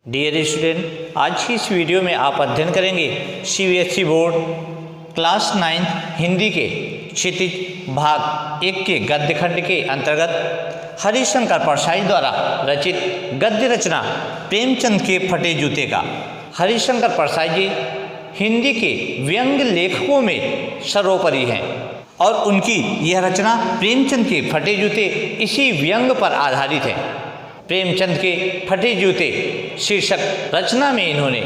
Dear student, आज की इस वीडियो में आप अध्ययन करेंगे सीबीएसई बोर्ड क्लास 9 हिंदी के क्षितिज भाग 1 के गद्य खंड के अंतर्गत हरिशंकर परसाई द्वारा रचित गद्य रचना प्रेमचंद के फटे जूते का। हरिशंकर परसाई जी हिंदी के व्यंग लेखकों में सर्वोपरि हैं और उनकी यह रचना प्रेमचंद के फटे जूते इसी व्यंग पर आधारित है। प्रेमचंद के फटे जूते शीर्षक रचना में इन्होंने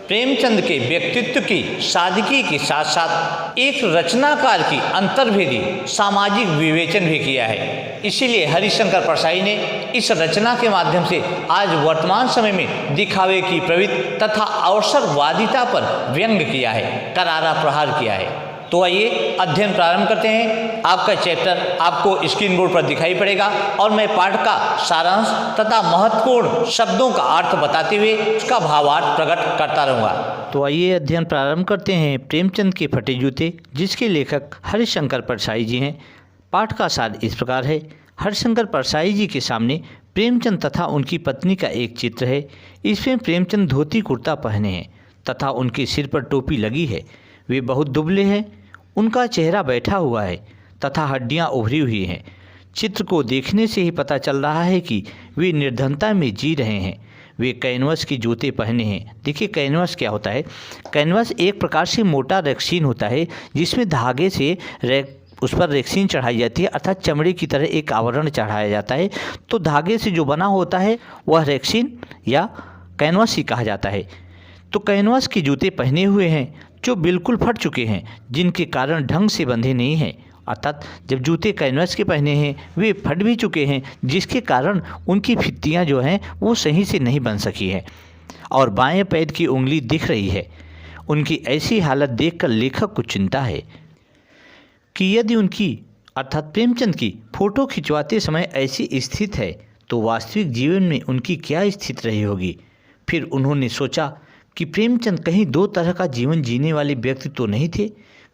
प्रेमचंद के व्यक्तित्व की सादगी के साथ साथ एक रचनाकार की अंतर्भेदी सामाजिक विवेचन भी किया है। इसीलिए हरिशंकर परसाई ने इस रचना के माध्यम से आज वर्तमान समय में दिखावे की प्रवृत्ति तथा अवसरवादिता पर व्यंग किया है, करारा प्रहार किया है। तो आइए अध्ययन प्रारंभ करते हैं। आपका चैप्टर आपको स्क्रीन बोर्ड पर दिखाई पड़ेगा और मैं पाठ का सारांश तथा महत्वपूर्ण शब्दों का अर्थ बताते हुए उसका भावार्थ प्रकट करता रहूँगा। तो आइए अध्ययन प्रारंभ करते हैं। प्रेमचंद के फटे जूते, जिसके लेखक हरिशंकर परसाई जी हैं। पाठ का सार इस प्रकार है। हरिशंकर परसाई जी के सामने प्रेमचंद तथा उनकी पत्नी का एक चित्र है। इसमें प्रेमचंद धोती कुर्ता पहने हैं तथा उनके सिर पर टोपी लगी है। वे बहुत दुबले हैं, उनका चेहरा बैठा हुआ है तथा हड्डियां उभरी हुई हैं। चित्र को देखने से ही पता चल रहा है कि वे निर्धनता में जी रहे हैं। वे कैनवस के जूते पहने हैं। देखिए कैनवस क्या होता है। कैनवस एक प्रकार से मोटा रेक्सीन होता है, जिसमें धागे से उस पर रेक्सीन चढ़ाई जाती है, अर्थात चमड़े की तरह एक आवरण चढ़ाया जाता है। तो धागे से जो बना होता है वह रेक्सीन या कैनवस ही कहा जाता है। तो कैनवस के जूते पहने हुए हैं जो बिल्कुल फट चुके हैं, जिनके कारण ढंग से बंधे नहीं हैं। अर्थात जब जूते कैनवस के पहने हैं वे फट भी चुके हैं, जिसके कारण उनकी फित्तियाँ जो हैं वो सही से नहीं बन सकी है और बाएं पैर की उंगली दिख रही है। उनकी ऐसी हालत देखकर लेखक को चिंता है कि यदि उनकी अर्थात प्रेमचंद की फ़ोटो खिंचवाते समय ऐसी स्थिति है तो वास्तविक जीवन में उनकी क्या स्थिति रही होगी। फिर उन्होंने सोचा कि प्रेमचंद कहीं दो तरह का जीवन जीने वाले व्यक्ति तो नहीं थे,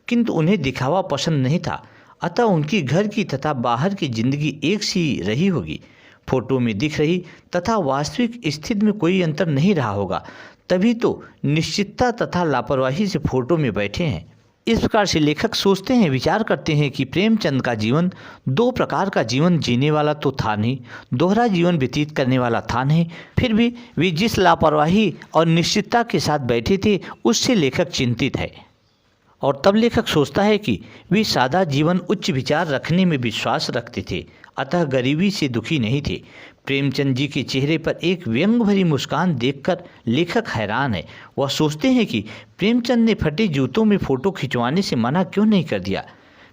किंतु उन्हें दिखावा पसंद नहीं था, अतः उनकी घर की तथा बाहर की जिंदगी एक सी रही होगी। फोटो में दिख रही तथा वास्तविक स्थिति में कोई अंतर नहीं रहा होगा, तभी तो निश्चितता तथा लापरवाही से फोटो में बैठे हैं। इस प्रकार से लेखक सोचते हैं, विचार करते हैं कि प्रेमचंद का जीवन दो प्रकार का जीवन जीने वाला तो था नहीं, दोहरा जीवन व्यतीत करने वाला था नहीं। फिर भी वे जिस लापरवाही और निश्चितता के साथ बैठे थे उससे लेखक चिंतित है। और तब लेखक सोचता है कि वे सादा जीवन उच्च विचार रखने में विश्वास रखते थे, अतः गरीबी से दुखी नहीं थे। प्रेमचंद जी के चेहरे पर एक व्यंग भरी मुस्कान देखकर लेखक हैरान है। वह सोचते हैं कि प्रेमचंद ने फटे जूतों में फ़ोटो खिंचवाने से मना क्यों नहीं कर दिया।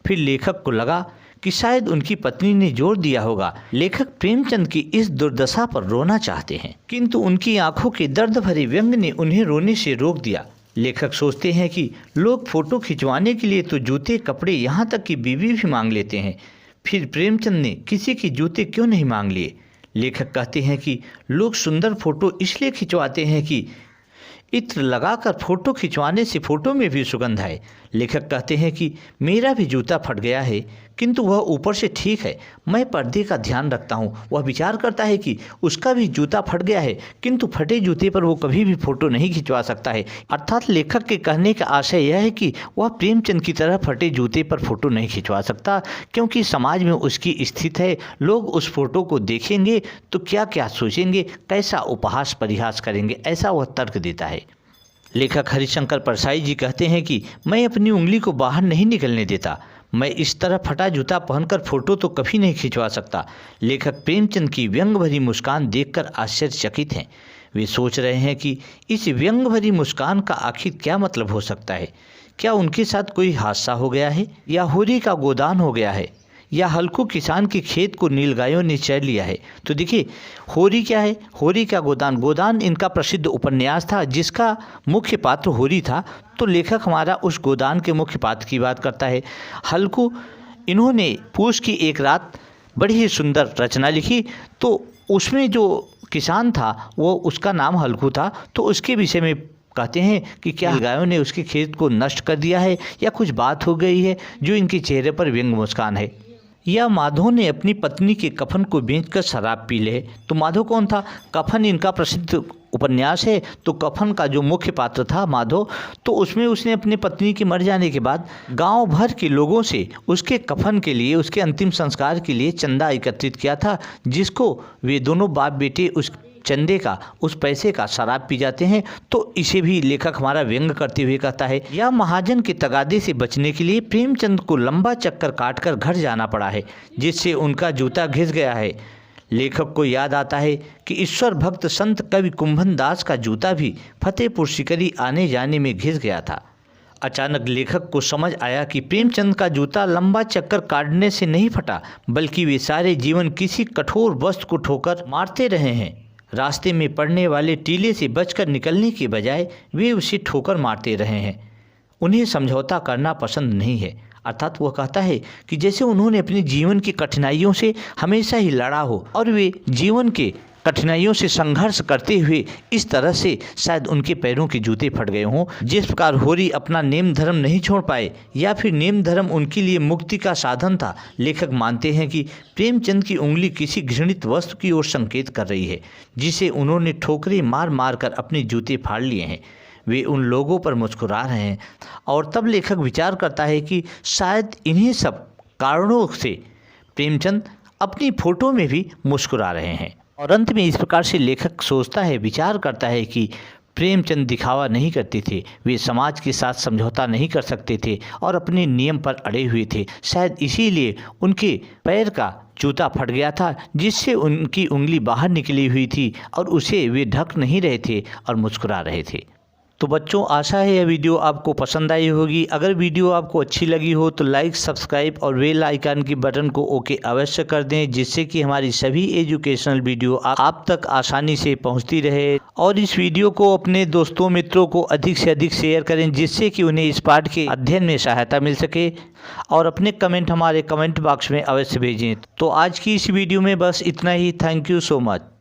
फिर लेखक को लगा कि शायद उनकी पत्नी ने जोर दिया होगा। लेखक प्रेमचंद की इस दुर्दशा पर रोना चाहते हैं, किंतु उनकी आंखों के दर्द भरे व्यंग ने उन्हें रोने से रोक दिया। लेखक सोचते हैं कि लोग फ़ोटो खिंचवाने के लिए तो जूते, कपड़े, यहाँ तक कि बीवी भी मांग लेते हैं, फिर प्रेमचंद ने किसी के जूते क्यों नहीं मांग लिए। लेखक कहते हैं कि लोग सुंदर फ़ोटो इसलिए खिंचवाते हैं कि इत्र लगाकर फ़ोटो खिंचवाने से फ़ोटो में भी सुगंध आए। लेखक कहते हैं कि मेरा भी जूता फट गया है, किंतु वह ऊपर से ठीक है, मैं पर्दे का ध्यान रखता हूँ। वह विचार करता है कि उसका भी जूता फट गया है, किंतु फटे जूते पर वो कभी भी फ़ोटो नहीं खिंचवा सकता है। अर्थात लेखक के कहने का आशय यह है कि वह प्रेमचंद की तरह फटे जूते पर फ़ोटो नहीं खिंचवा सकता, क्योंकि समाज में उसकी स्थिति है। लोग उस फ़ोटो को देखेंगे तो क्या क्या सोचेंगे, कैसा उपहास परिहास करेंगे, ऐसा वह तर्क देता है। लेखक हरिशंकर परसाई जी कहते हैं कि मैं अपनी उंगली को बाहर नहीं निकलने देता, मैं इस तरह फटा जूता पहनकर फ़ोटो तो कभी नहीं खिंचवा सकता। लेखक प्रेमचंद की व्यंग भरी मुस्कान देखकर आश्चर्यचकित हैं। वे सोच रहे हैं कि इस व्यंग भरी मुस्कान का आखिर क्या मतलब हो सकता है। क्या उनके साथ कोई हादसा हो गया है, या होरी का गोदान हो गया है, या हल्कू किसान के खेत को नीलगायों ने चर लिया है। तो देखिए होरी क्या है, होरी का गोदान। गोदान इनका प्रसिद्ध उपन्यास था जिसका मुख्य पात्र होरी था। तो लेखक हमारा उस गोदान के मुख्य पात्र की बात करता है। हल्कू, इन्होंने पूस की एक रात बड़ी ही सुंदर रचना लिखी, तो उसमें जो किसान था वो उसका नाम हल्कू था। तो उसके विषय में कहते हैं कि क्या गायों ने उसके खेत को नष्ट कर दिया है, या कुछ बात हो गई है जो इनके चेहरे पर व्यंग मुस्कान है। या माधो ने अपनी पत्नी के कफन को बेचकर शराब पी ले। तो माधो कौन था? कफन इनका प्रसिद्ध उपन्यास है तो कफन का जो मुख्य पात्र था माधव, तो उसमें उसने अपनी पत्नी के मर जाने के बाद गांव भर के लोगों से उसके कफन के लिए, उसके अंतिम संस्कार के लिए चंदा एकत्रित किया था, जिसको वे दोनों बाप बेटे उस चंदे का, उस पैसे का शराब पी जाते हैं। तो इसे भी लेखक हमारा व्यंग करते हुए कहता है, यह महाजन के तगादे से बचने के लिए प्रेमचंद को लंबा चक्कर काटकर घर जाना पड़ा है, जिससे उनका जूता घिस गया है। लेखक को याद आता है कि ईश्वर भक्त संत कवि कुंभन दास का जूता भी फतेहपुर सिकरी आने जाने में घिस गया था। अचानक लेखक को समझ आया कि प्रेमचंद का जूता लंबा चक्कर काटने से नहीं फटा, बल्कि वे सारे जीवन किसी कठोर वस्तु को ठोकर मारते रहे हैं। रास्ते में पड़ने वाले टीले से बचकर निकलने के बजाय वे उसे ठोकर मारते रहे हैं। उन्हें समझौता करना पसंद नहीं है। अर्थात वह कहता है कि जैसे उन्होंने अपने जीवन की कठिनाइयों से हमेशा ही लड़ा हो और वे जीवन के कठिनाइयों से संघर्ष करते हुए इस तरह से शायद उनके पैरों के जूते फट गए हों। जिस प्रकार होरी अपना नेम धर्म नहीं छोड़ पाए या फिर नेम धर्म उनके लिए मुक्ति का साधन था, लेखक मानते हैं कि प्रेमचंद की उंगली किसी घृणित वस्तु की ओर संकेत कर रही है, जिसे उन्होंने ठोकरें मार मार कर अपने जूते फाड़ लिए हैं। वे उन लोगों पर मुस्कुरा रहे हैं और तब लेखक विचार करता है कि शायद इन्हीं सब कारणों से प्रेमचंद अपनी फोटो में भी मुस्कुरा रहे हैं। और अंत में इस प्रकार से लेखक सोचता है, विचार करता है कि प्रेमचंद दिखावा नहीं करते थे, वे समाज के साथ समझौता नहीं कर सकते थे और अपने नियम पर अड़े हुए थे। शायद इसीलिए उनके पैर का जूता फट गया था, जिससे उनकी उंगली बाहर निकली हुई थी और उसे वे ढक नहीं रहे थे और मुस्कुरा रहे थे। तो बच्चों, आशा है यह वीडियो आपको पसंद आई होगी। अगर वीडियो आपको अच्छी लगी हो तो लाइक, सब्सक्राइब और बेल आइकन की बटन को ओके अवश्य कर दें, जिससे कि हमारी सभी एजुकेशनल वीडियो आप तक आसानी से पहुंचती रहे। और इस वीडियो को अपने दोस्तों मित्रों को अधिक से अधिक शेयर करें, जिससे कि उन्हें इस पाठ के अध्ययन में सहायता मिल सके। और अपने कमेंट हमारे कमेंट बॉक्स में अवश्य भेजें। तो आज की इस वीडियो में बस इतना ही। Thank you so much.